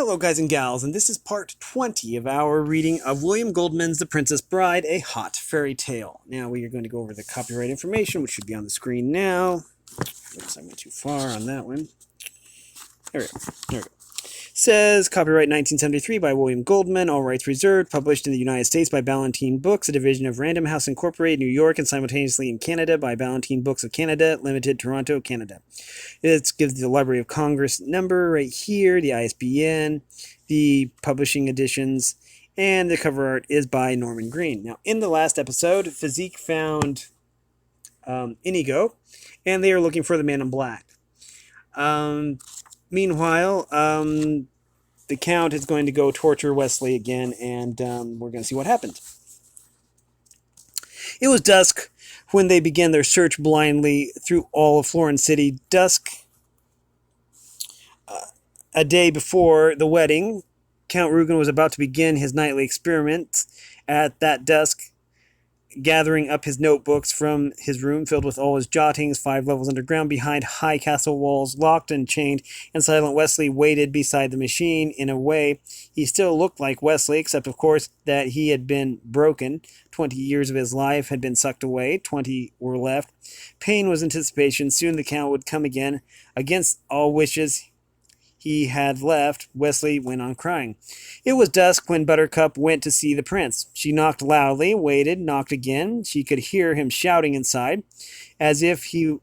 Hello, guys and gals, and this is part 20 of our reading of William Goldman's The Princess Bride, a hot fairy tale. Now, we are going to go over the copyright information, which should be on the screen now. Oops, I went too far on that one. There we go. There we go. Says, copyright 1973 by William Goldman, all rights reserved, published in the United States by Ballantine Books, a division of Random House Incorporated, New York, and simultaneously in Canada by Ballantine Books of Canada, Limited, Toronto, Canada. It gives the Library of Congress number right here, the ISBN, the publishing editions, and the cover art is by Norman Green. Now, in the last episode, Physique found Inigo, and they are looking for the Man in Black. Meanwhile, the Count is going to go torture Wesley again, and we're going to see what happens. It was dusk when they began their search blindly through all of Florence City. Dusk, a day before the wedding, Count Rugen was about to begin his nightly experiments. At that dusk, gathering up his notebooks from his room filled with all his jottings, 5 levels underground behind high castle walls, locked and chained, and silent Wesley waited beside the machine. In a way, he still looked like Wesley, except of course that he had been broken. 20 years of his life had been sucked away, 20 were left. Pain was anticipation. Soon the Count would come again. Against all wishes he had left, Wesley went on crying. It was dusk when Buttercup went to see the prince. She knocked loudly, waited, knocked again. She could hear him shouting inside, as if he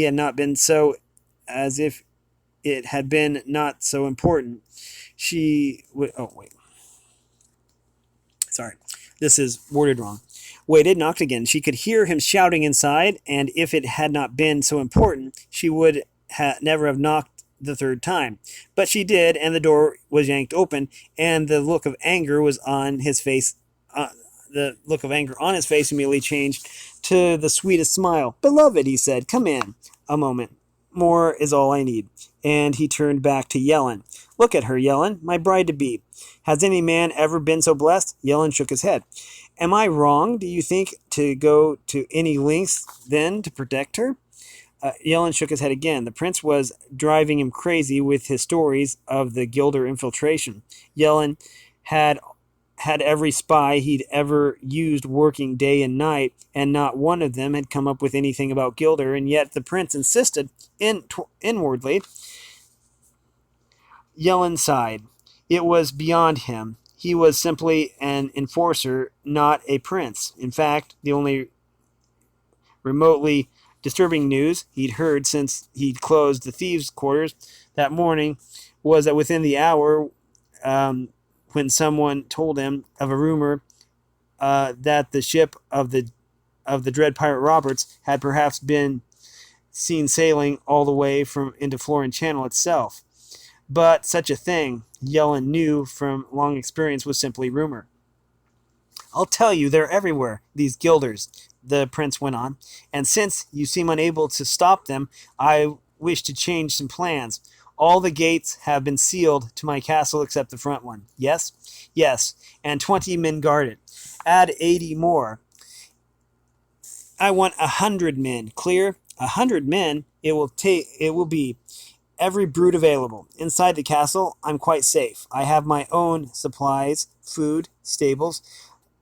had not been so, as if it had been not so important. This is worded wrong. Waited, knocked again. She could hear him shouting inside, and if it had not been so important, she would never have knocked the third time. But she did, and the door was yanked open, and the look of anger was on his face. The look of anger on his face immediately changed to the sweetest smile. "Beloved," he said, "come in. A moment more is all I need." And he turned back to Yellen. "Look at her, Yellen, my bride-to-be. Has any man ever been so blessed?" Yellen shook his head. "Am I wrong, do you think, to go to any lengths, then, to protect her?" Yellen shook his head again. The prince was driving him crazy with his stories of the Gilder infiltration. Yellen had every spy he'd ever used working day and night, and not one of them had come up with anything about Gilder, and yet the prince insisted inwardly. Yellen sighed. It was beyond him. He was simply an enforcer, not a prince. In fact, the only remotely disturbing news he'd heard since he'd closed the thieves' quarters that morning was that within the hour, when someone told him of a rumor that the ship of the dread pirate Roberts had perhaps been seen sailing all the way into Florence Channel itself. But such a thing, Yellen knew from long experience, was simply rumor. "I'll tell you, they're everywhere, these Gilders," the prince went on, "and since you seem unable to stop them, I wish to change some plans. All the gates have been sealed to my castle except the front one." "Yes?" "Yes, and 20 men guard it. Add 80 more. I want 100 men. Clear? 100 men. It will be every brute available. Inside the castle, I'm quite safe. I have my own supplies, food, stables,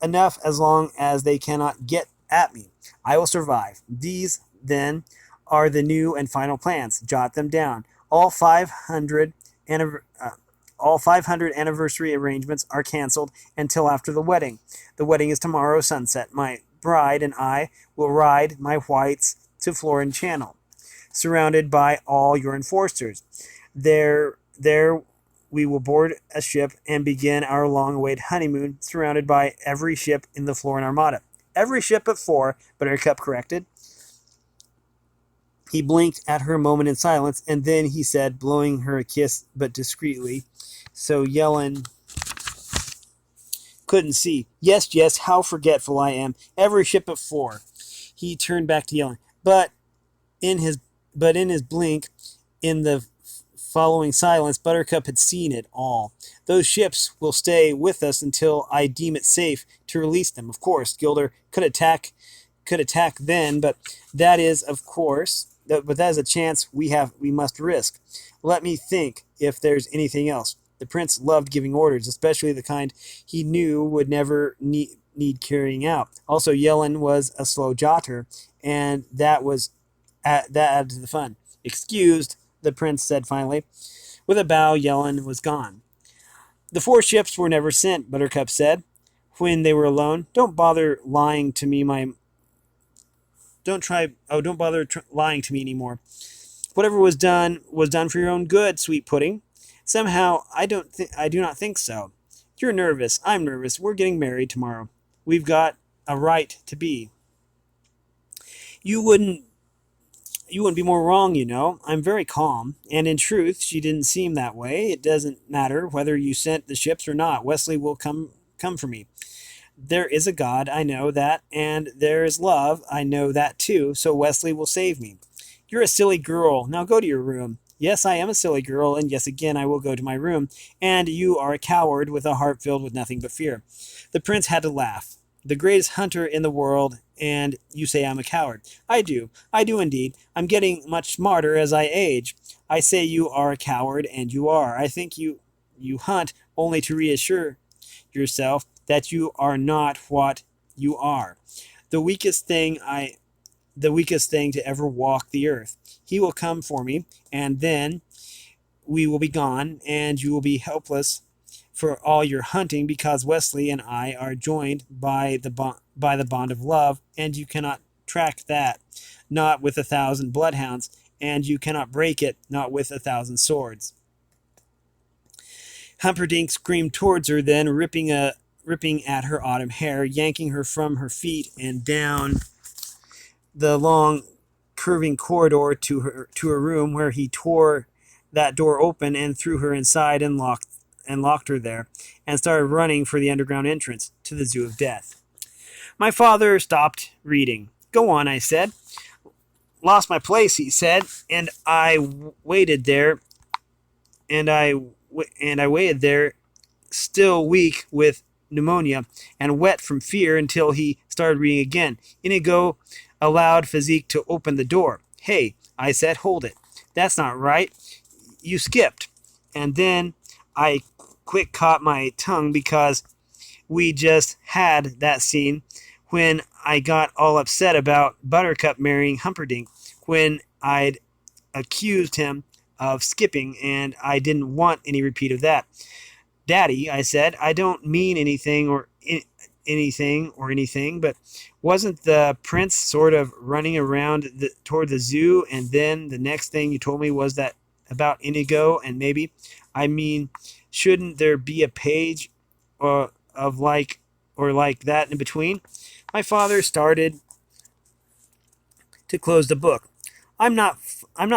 enough as long as they cannot get at me. I will survive. These, then, are the new and final plans. Jot them down. All 500 anniversary arrangements are canceled until after the wedding. The wedding is tomorrow sunset. My bride and I will ride my whites to Florence Channel, surrounded by all your enforcers. There we will board a ship and begin our long-awaited honeymoon, surrounded by every ship in the Florin Armada." "Every ship but 4, Buttercup corrected. He blinked at her a moment in silence, and then he said, blowing her a kiss, but discreetly, so Yellen couldn't see, Yes, how forgetful I am. Every ship but 4. He turned back to Yellen. But in his blink, in the following silence, Buttercup had seen it all. "Those ships will stay with us until I deem it safe to release them. Of course, Gilder could attack then, but that is, of course, but that is a chance we must risk. Let me think if there's anything else. The prince loved giving orders, especially the kind he knew would never need carrying out. Also, Yellen was a slow jotter, and that added to the fun. Excused, the prince said finally. With a bow, Yellen was gone. The 4 ships were never sent, Buttercup said when they were alone. Don't bother lying to me, my don't bother lying to me anymore. Whatever was done for your own good, Sweet Pudding. Somehow I do not think so. You're nervous. I'm nervous. We're getting married tomorrow. We've got a right to be. You wouldn't you wouldn't be more wrong, you know. I'm very calm, and in truth, she didn't seem that way. It doesn't matter whether you sent the ships or not. Wesley will come for me. There is a God, I know that, and there is love, I know that too, so Wesley will save me. You're a silly girl. Now go to your room. Yes, I am a silly girl, and yes, again, I will go to my room. And you are a coward with a heart filled with nothing but fear. The prince had to laugh. The greatest hunter in the world, and you say I'm a coward. I do. I do indeed. I'm getting much smarter as I age. I say you are a coward, and you are. I think you hunt only to reassure yourself that you are not what you are. The weakest thing I the weakest thing to ever walk the earth. He will come for me, and then we will be gone, and you will be helpless for all your hunting because Wesley and I are joined by the bond of love, and you cannot track that, not with 1,000 bloodhounds, and you cannot break it, not with 1,000 swords. Humperdinck screamed towards her, then ripping at her autumn hair, yanking her from her feet and down the long curving corridor to her room, where he tore that door open and threw her inside and locked her there, and started running for the underground entrance to the Zoo of Death. My father stopped reading. Go on, I said. Lost my place, he said, and I waited there, and I waited there, still weak with pneumonia and wet from fear, until he started reading again. Inigo allowed Physique to open the door. Hey, I said, hold it. That's not right. You skipped. And then I quick caught my tongue because we just had that scene when I got all upset about Buttercup marrying Humperdinck, when I'd accused him of skipping, and I didn't want any repeat of that. Daddy, I said, I don't mean anything, but wasn't the prince sort of running around toward the zoo, and then the next thing you told me was that about Inigo, and maybe, I mean, shouldn't there be a page of like that in between? My father started to close the book. I'm not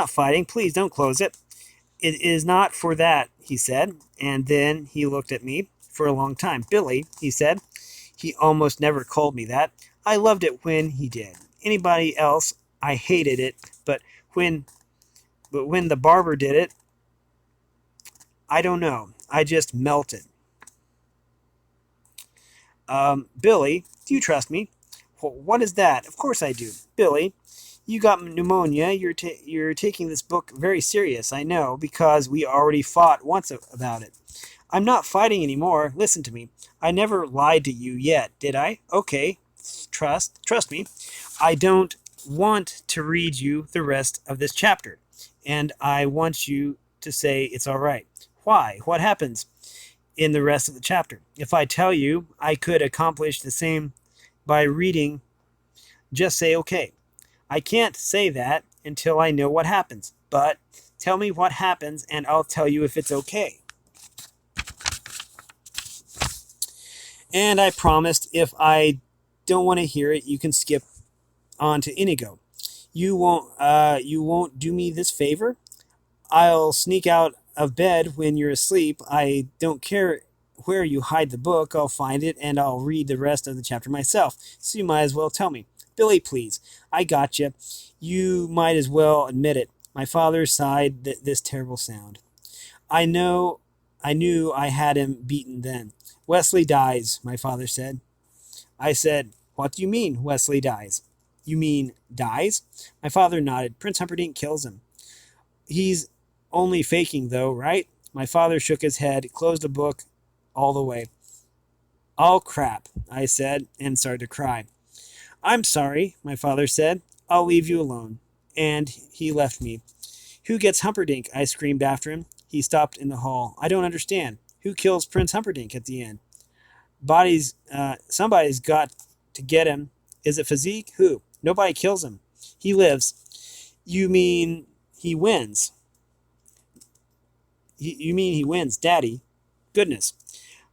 fighting. Please don't close it. It is not for that, he said, and then he looked at me for a long time. Billy, he said. He almost never called me that. I loved it when he did. Anybody else, I hated it, but when the barber did it, I don't know. I just melted. Billy, do you trust me? What is that? Of course I do. Billy, you got pneumonia. You're taking this book very serious, I know, because we already fought once about it. I'm not fighting anymore. Listen to me. I never lied to you yet, did I? Okay. Trust me. I don't want to read you the rest of this chapter, and I want you to say it's all right. Why? What happens in the rest of the chapter? If I tell you I could accomplish the same by reading, just say okay. I can't say that until I know what happens, but tell me what happens and I'll tell you if it's okay. And I promised if I don't want to hear it, you can skip on to Inigo. You won't do me this favor? I'll sneak out of bed when you're asleep. I don't care where you hide the book. I'll find it and I'll read the rest of the chapter myself. So you might as well tell me. Billy, please. I got you. You might as well admit it. My father sighed this terrible sound. I knew I had him beaten then. Wesley dies, my father said. I said, what do you mean, Wesley dies? You mean dies? My father nodded. Prince Humperdinck kills him. He's only faking, though, right? My father shook his head, closed the book all the way. All crap, I said, and started to cry. I'm sorry, my father said. I'll leave you alone. And he left me. Who gets Humperdinck? I screamed after him. He stopped in the hall. I don't understand. Who kills Prince Humperdinck at the end? Somebody's got to get him. Is it Physique? Who? Nobody kills him. He lives. You mean he wins? You mean he wins, Daddy? Goodness.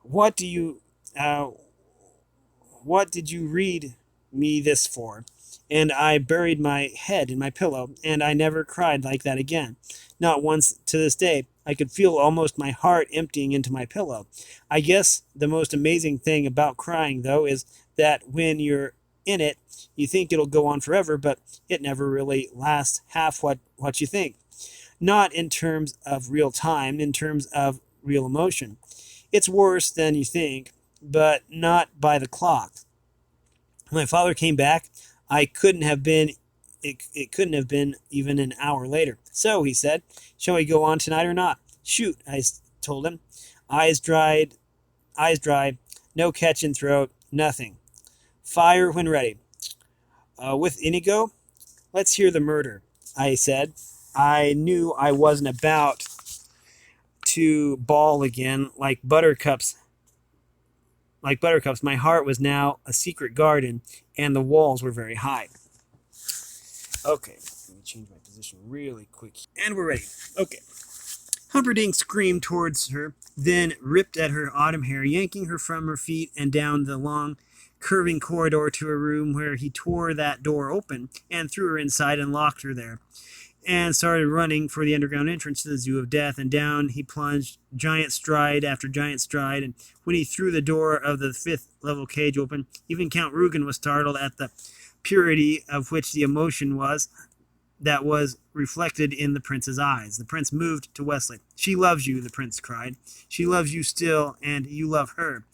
What do you uh, what did you read me this for? And I buried my head in my pillow, and I never cried like that again. Not once to this day. I could feel almost my heart emptying into my pillow. I guess the most amazing thing about crying, though, is that when you're in it, you think it'll go on forever, but it never really lasts half what you think. Not in terms of real time, in terms of real emotion. It's worse than you think, but not by the clock. When my father came back, I couldn't have been it couldn't have been even an hour later. So, he said, shall we go on tonight or not? Shoot, I told him. Eyes dried, eyes dry, no catch in throat, nothing. Fire when ready. With Inigo? Let's hear the murder, I said. I knew I wasn't about to bawl again like buttercups. My heart was now a secret garden, and the walls were very high. Okay, let me change my position really quick. And we're ready. Okay. Humperdinck screamed towards her, then ripped at her autumn hair, yanking her from her feet and down the long, curving corridor to a room where he tore that door open and threw her inside and locked her there, and started running for the underground entrance to the Zoo of Death, and down he plunged, giant stride after giant stride, and when he threw the door of the fifth-level cage open, even Count Rugen was startled at the purity of which the emotion was that was reflected in the prince's eyes. The prince moved to Wesley. She loves you, the prince cried. She loves you still, and you love her.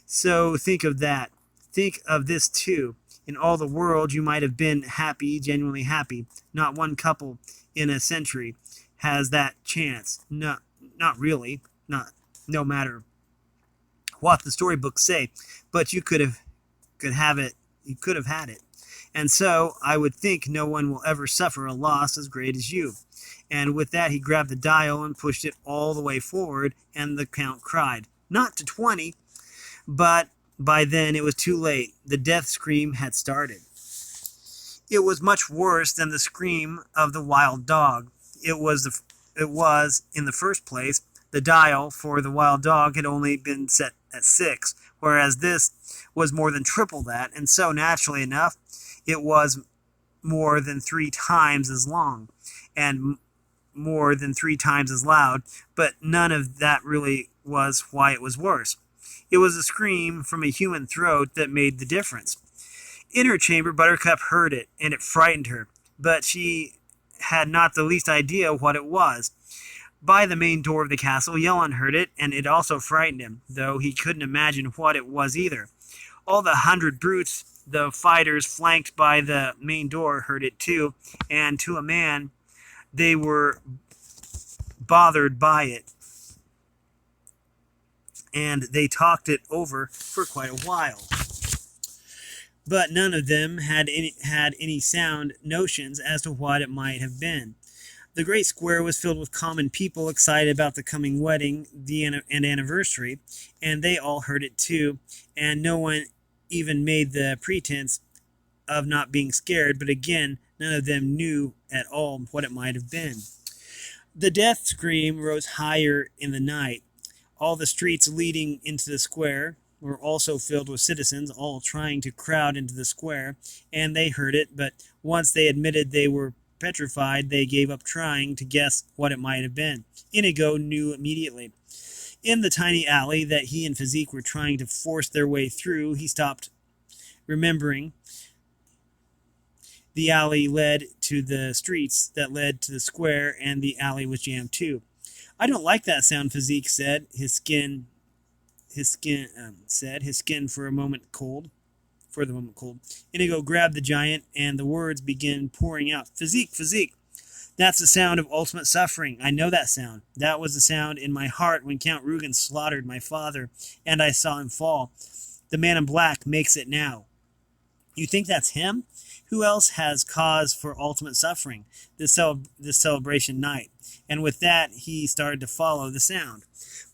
So think of that. Think of this, too. In all the world, you might have been happy, genuinely happy. Not one couple in a century has that chance. No, not really. No matter what the storybooks say. But you could have it. You could have had it. And so I would think no one will ever suffer a loss as great as you. And with that, he grabbed the dial and pushed it all the way forward, and the count cried. Not to 20, but by then it was too late. The death scream had started. It was much worse than the scream of the wild dog. It was, in the first place, the dial for the wild dog had only been set at 6, whereas this was more than triple that, and so, naturally enough, it was more than 3 times as long, and more than 3 times as loud, but none of that really was why it was worse. It was a scream from a human throat that made the difference. In her chamber, Buttercup heard it, and it frightened her, but she had not the least idea what it was. By the main door of the castle, Yellon heard it, and it also frightened him, though he couldn't imagine what it was either. All the 100 brutes, the fighters flanked by the main door, heard it too, and to a man, they were bothered by it. And they talked it over for quite a while. But none of them had any sound notions as to what it might have been. The great square was filled with common people excited about the coming wedding and anniversary, and they all heard it too, and no one even made the pretense of not being scared, but again, none of them knew at all what it might have been. The death scream rose higher in the night. All the streets leading into the square were also filled with citizens, all trying to crowd into the square, and they heard it, but once they admitted they were petrified, they gave up trying to guess what it might have been. Inigo knew immediately. In the tiny alley that he and Physique were trying to force their way through, he stopped, remembering the alley led to the streets that led to the square, and the alley was jammed too. I don't like that sound, Physique said, his skin for a moment cold. for the moment cold. Inigo grabbed the giant, and the words began pouring out. Physique, physique. That's the sound of ultimate suffering. I know that sound. That was the sound in my heart when Count Rugen slaughtered my father, and I saw him fall. The man in black makes it now. You think that's him? Who else has cause for ultimate suffering this celebration night? And with that, he started to follow the sound.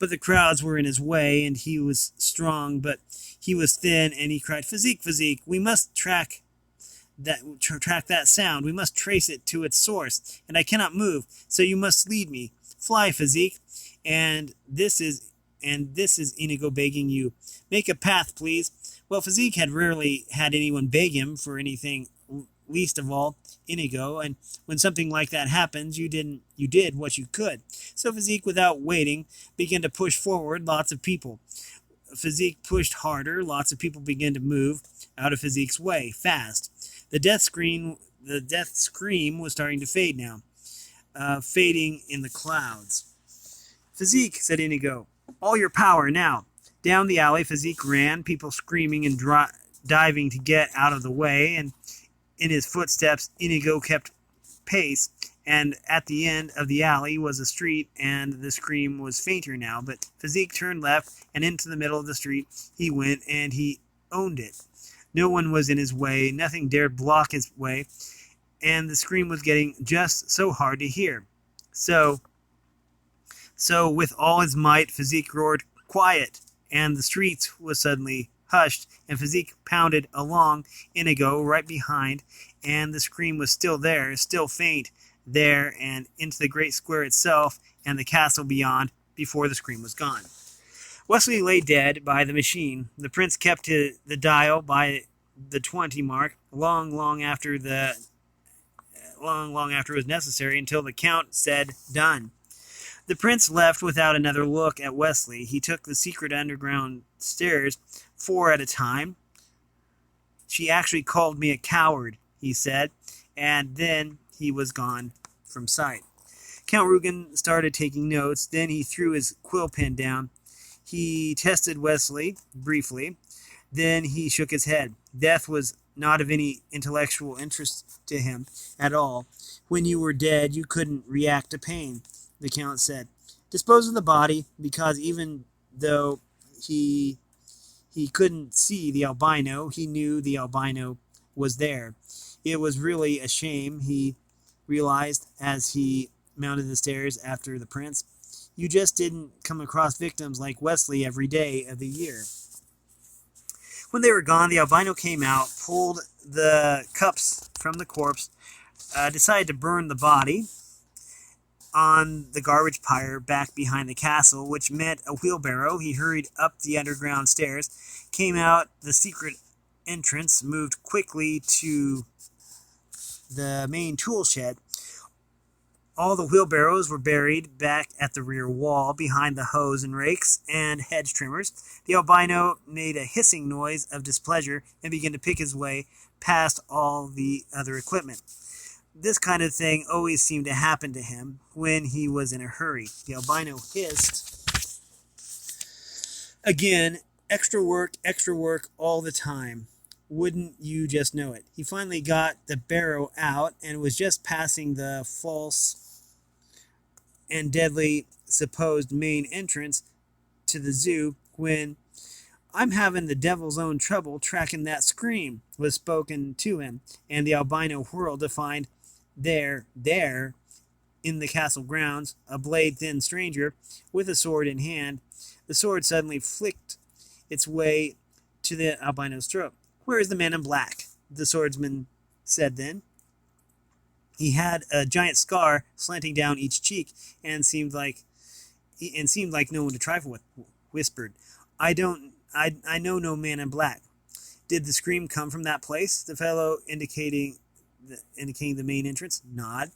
But the crowds were in his way, and he was strong, but he was thin, and he cried, Physique, physique, we must track that sound. We must trace it to its source, and I cannot move, so you must lead me. Fly, physique, and this is Inigo begging you. Make a path, please. Well, Physique had rarely had anyone beg him for anything, least of all Inigo, and when something like that happens, you did what you could. So Physique, without waiting, began to push forward lots of people. Physique pushed harder. Lots of people began to move out of Physique's way, fast. The death scream was starting to fade now, fading in the clouds. Physique, said Inigo, all your power now. Down the alley, Physique ran, people screaming and diving to get out of the way, and in his footsteps, Inigo kept pace, and at the end of the alley was a street, and the scream was fainter now, but Physique turned left, and into the middle of the street he went, and he owned it. No one was in his way, nothing dared block his way, and the scream was getting just so hard to hear. So with all his might, Physique roared, quiet, and the street was suddenly hushed, and Physique pounded along Inigo right behind, and the scream was still there, still faint there, and into the great square itself and the castle beyond before the scream was gone. Wesley lay dead by the machine. The prince kept to the dial by the 20 mark, long after it was necessary, until the count said, done. The prince left without another look at Wesley. He took the secret underground stairs 4 at a time. She actually called me a coward, he said, and then he was gone from sight. Count Rugen started taking notes. Then he threw his quill pen down. He tested Wesley briefly. Then he shook his head. Death was not of any intellectual interest to him at all. When you were dead, you couldn't react to pain, the count said. Dispose of the body, because even though he couldn't see the albino, he knew the albino was there. It was really a shame, he realized as he mounted the stairs after the prince. You just didn't come across victims like Wesley every day of the year. When they were gone, the albino came out, pulled the cups from the corpse, decided to burn the body on the garbage pyre back behind the castle, which meant a wheelbarrow. He hurried up the underground stairs, came out the secret entrance, moved quickly to the main tool shed. All the wheelbarrows were buried back at the rear wall behind the hoes and rakes and hedge trimmers. The albino made a hissing noise of displeasure and began to pick his way past all the other equipment. This kind of thing always seemed to happen to him when he was in a hurry. The albino hissed again, extra work all the time. Wouldn't you just know it? He finally got the barrow out and was just passing the false and deadly supposed main entrance to the zoo when I'm having the devil's own trouble tracking that scream was spoken to him, and the albino whirled to find there in the castle grounds a blade-thin stranger with a sword in hand. The sword suddenly flicked its way to the albino's throat. Where is the man in black? The swordsman said then. He had a giant scar slanting down each cheek and seemed like no one to trifle with. Whispered, I know no man in black. Did the scream come from that place? The fellow indicating the main entrance nod.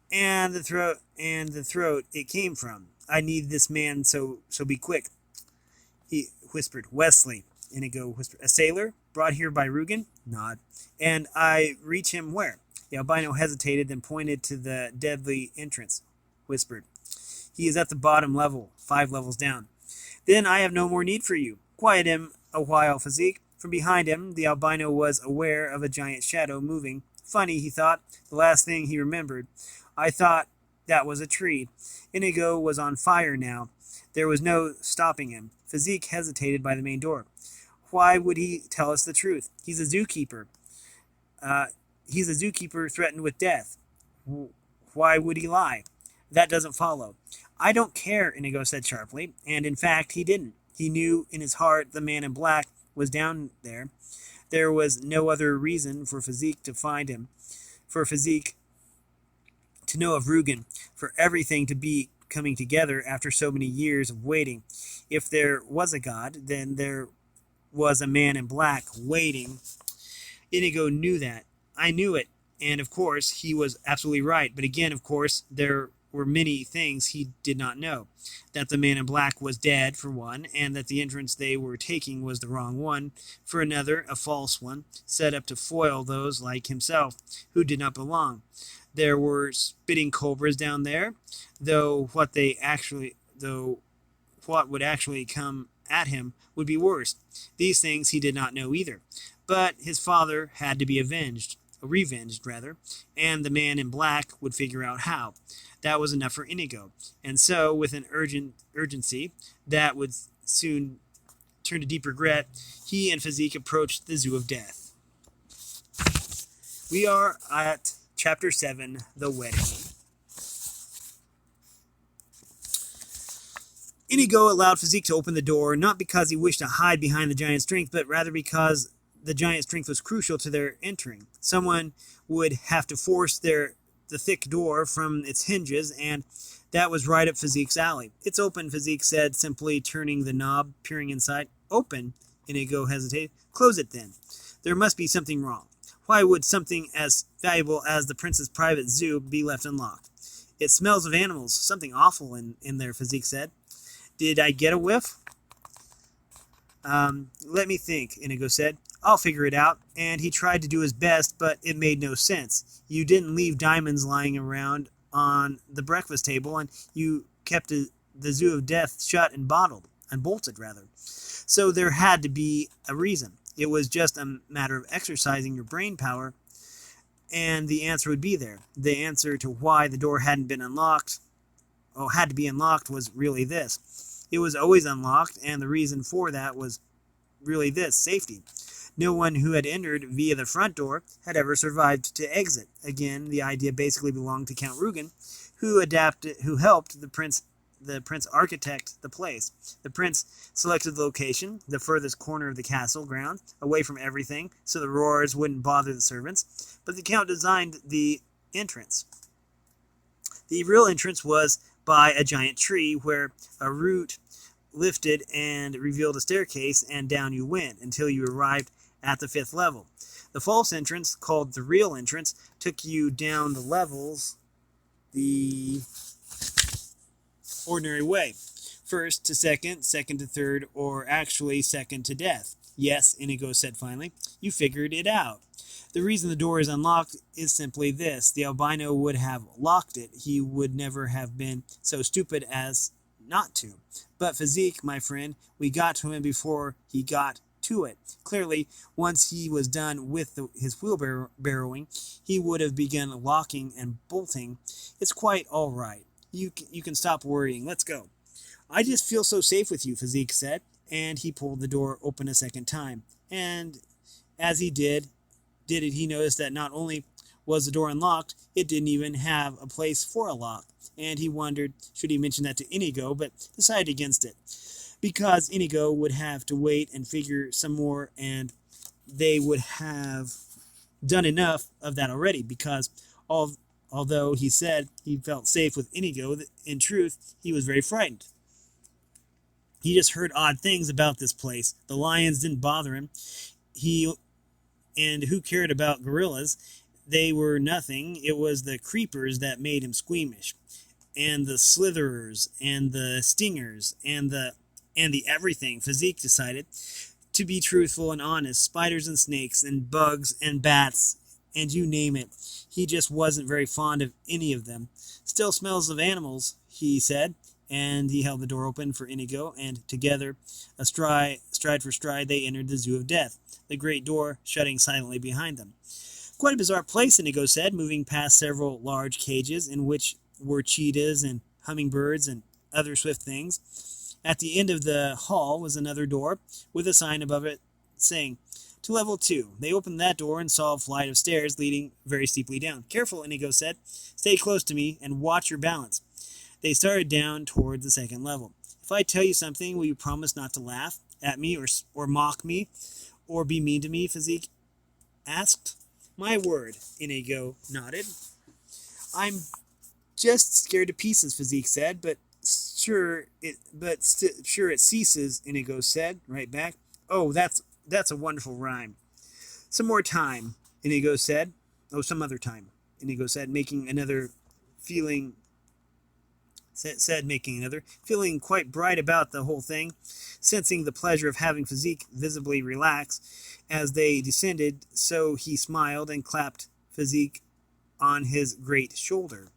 And the throat it came from. I need this man, so be quick. He whispered. Wesley. Inigo whispered. A sailor brought here by Rugen? Nod. And I reach him where? The albino hesitated, then pointed to the deadly entrance. Whispered. He is at the bottom level, 5 levels down. Then I have no more need for you. Quiet him a while, Physique, From behind him, the albino was aware of a giant shadow moving. Funny, he thought, the last thing he remembered. I thought that was a tree. Inigo was on fire now. There was no stopping him. Physique hesitated by the main door. Why would he tell us the truth? He's a zookeeper. Uh, he's a zookeeper threatened with death. Why would he lie? That doesn't follow. I don't care, Inigo said sharply, and in fact he didn't. He knew in his heart the man in black was down there. There was no other reason for Physique to find him, for Physique to know of Rugen, for everything to be coming together after so many years of waiting. If there was a God, then there was a man in black waiting. Inigo knew that. I knew it. And of course, he was absolutely right. But again, of course, there were many things he did not know. That the man in black was dead, for one, and that the entrance they were taking was the wrong one, for another, a false one, set up to foil those like himself, who did not belong. There were spitting cobras down there, though what would actually come at him would be worse. These things he did not know either. But his father had to be revenged, and the man in black would figure out how. That was enough for Inigo. And so, with an urgency that would soon turn to deep regret, he and Physique approached the Zoo of Death. We are at Chapter 7, The Wedding. Inigo allowed Physique to open the door, not because he wished to hide behind the giant's strength, but rather because the giant's strength was crucial to their entering. Someone would have to force the thick door from its hinges, and that was right up Physique's alley. It's open, Physique said, simply turning the knob, peering inside. Open? Inigo hesitated. Close it then. There must be something wrong. Why would something as valuable as the prince's private zoo be left unlocked? It smells of animals. Something awful in there, Physique said. Did I get a whiff? Let me think, Inigo said. I'll figure it out. And he tried to do his best, but it made no sense. You didn't leave diamonds lying around on the breakfast table, and you kept the Zoo of Death shut and bolted. So there had to be a reason. It was just a matter of exercising your brain power, and the answer would be there. The answer to why the door had to be unlocked was really this. It was always unlocked, and the reason for that was really this: safety. No one who had entered via the front door had ever survived to exit. Again, the idea basically belonged to Count Rugen, who helped the prince architect the place. The prince selected the location, the furthest corner of the castle ground, away from everything, so the roars wouldn't bother the servants. But the count designed the entrance. The real entrance was by a giant tree where a root lifted and revealed a staircase, and down you went until you arrived at the 5th level. The false entrance, called the real entrance, took you down the levels the ordinary way. First to second, second to third, or actually second to death. Yes, Inigo said finally. You figured it out. The reason the door is unlocked is simply this. The albino would have locked it. He would never have been so stupid as not to. But Physique, my friend, we got to him before he got to it. Clearly, once he was done with his wheelbarrowing, he would have begun locking and bolting. It's quite all right. You can stop worrying. Let's go. I just feel so safe with you, Physique said, and he pulled the door open a second time. And as he did it, he noticed that not only was the door unlocked, it didn't even have a place for a lock. And he wondered, should he mention that to Inigo, but decided against it. Because Inigo would have to wait and figure some more, and they would have done enough of that already, because although he said he felt safe with Inigo, in truth, he was very frightened. He just heard odd things about this place. The lions didn't bother him. And who cared about gorillas? They were nothing. It was the creepers that made him squeamish. And the slitherers, and the stingers, and the everything. Physique decided to be truthful and honest. Spiders and snakes and bugs and bats and you name it. He just wasn't very fond of any of them. Still smells of animals, he said. and he held the door open for Inigo, and together, stride for stride, they entered the Zoo of Death, the great door shutting silently behind them. Quite a bizarre place, Inigo said, moving past several large cages in which were cheetahs and hummingbirds and other swift things. At the end of the hall was another door with a sign above it saying, "To level 2." They opened that door and saw a flight of stairs leading very steeply down. "Careful," Inigo said. "Stay close to me and watch your balance." They started down toward the second level. "If I tell you something, will you promise not to laugh at me or mock me or be mean to me?" Physique asked. "My word," Inigo nodded. "I'm just scared to pieces," Physique said, sure it ceases," Inigo said, right back. "Oh, that's a wonderful rhyme." "Some more time," Inigo said. "Oh, some other time," Inigo said, making another, feeling quite bright about the whole thing, sensing the pleasure of having Physique visibly relax as they descended, so he smiled and clapped Physique on his great shoulder.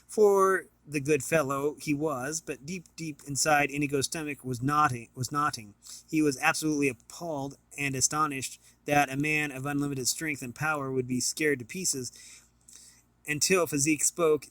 For the good fellow he was, but deep inside Inigo's stomach was knotting. He was absolutely appalled and astonished that a man of unlimited strength and power would be scared to pieces. Until Physique spoke,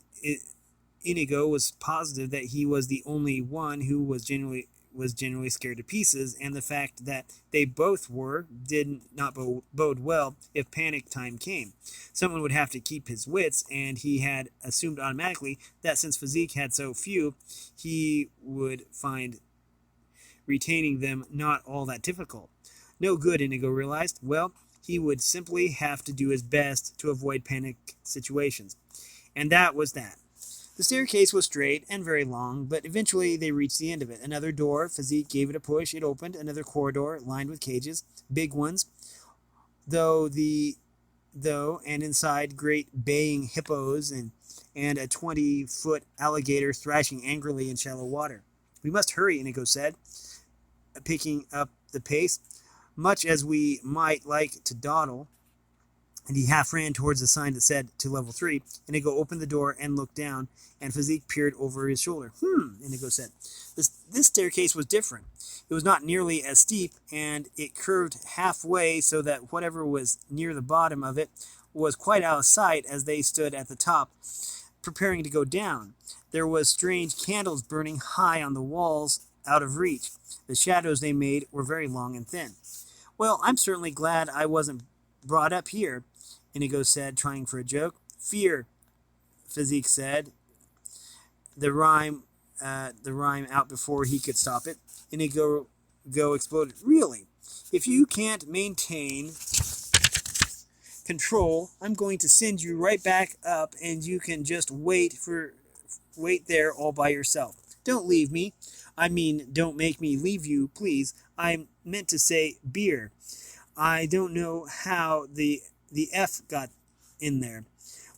Inigo was positive that he was the only one who was genuinely scared to pieces, and the fact that they both were did not bode well if panic time came. Someone would have to keep his wits, and he had assumed automatically that since Physique had so few, he would find retaining them not all that difficult. No good, Inigo realized. Well, he would simply have to do his best to avoid panic situations. And that was that. The staircase was straight and very long, but eventually they reached the end of it. Another door, Physique gave it a push, it opened. Another corridor lined with cages, big ones, and inside great baying hippos and a 20-foot alligator thrashing angrily in shallow water. "We must hurry," Inigo said, picking up the pace, "much as we might like to dawdle." And he half ran towards the sign that said, "To level 3. Inigo opened the door and looked down, and Physique peered over his shoulder. Inigo said. This staircase was different. It was not nearly as steep, and it curved halfway so that whatever was near the bottom of it was quite out of sight as they stood at the top, preparing to go down. There was strange candles burning high on the walls out of reach. The shadows they made were very long and thin. "Well, I'm certainly glad I wasn't brought up here," Inigo said, trying for a joke. "Fear," Physique said, the rhyme out before he could stop it. Inigo exploded. "Really? If you can't maintain control, I'm going to send you right back up, and you can just wait there all by yourself. Don't leave me. I mean, don't make me leave you, please. I meant to say beer. I don't know how the F got in there.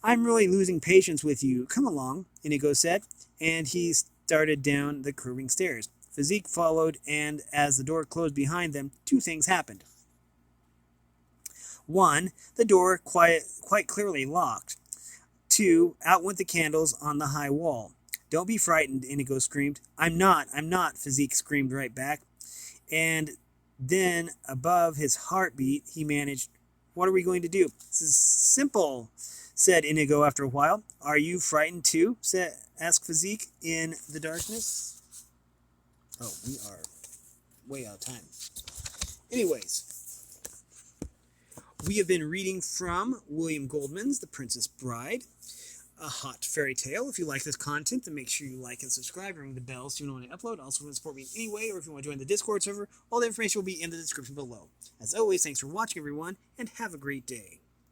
I'm really losing patience with you. Come along," Inigo said, and he started down the curving stairs. Physique followed, and as the door closed behind them, two things happened. One, the door quite clearly locked. Two, out went the candles on the high wall. "Don't be frightened," Inigo screamed. I'm not, Physique screamed right back. And then, above his heartbeat, he managed, "What are we going to do?" "This is simple," said Inigo after a while. "Are you frightened too?" asked Physique in the darkness. Oh, we are way out of time. Anyways, we have been reading from William Goldman's The Princess Bride, a hot fairy tale. If you like this content, then make sure you like and subscribe and ring the bell so you know when I upload. Also, if you want to support me in any way, or if you want to join the Discord server, all the information will be in the description below. As always, thanks for watching, everyone, and have a great day.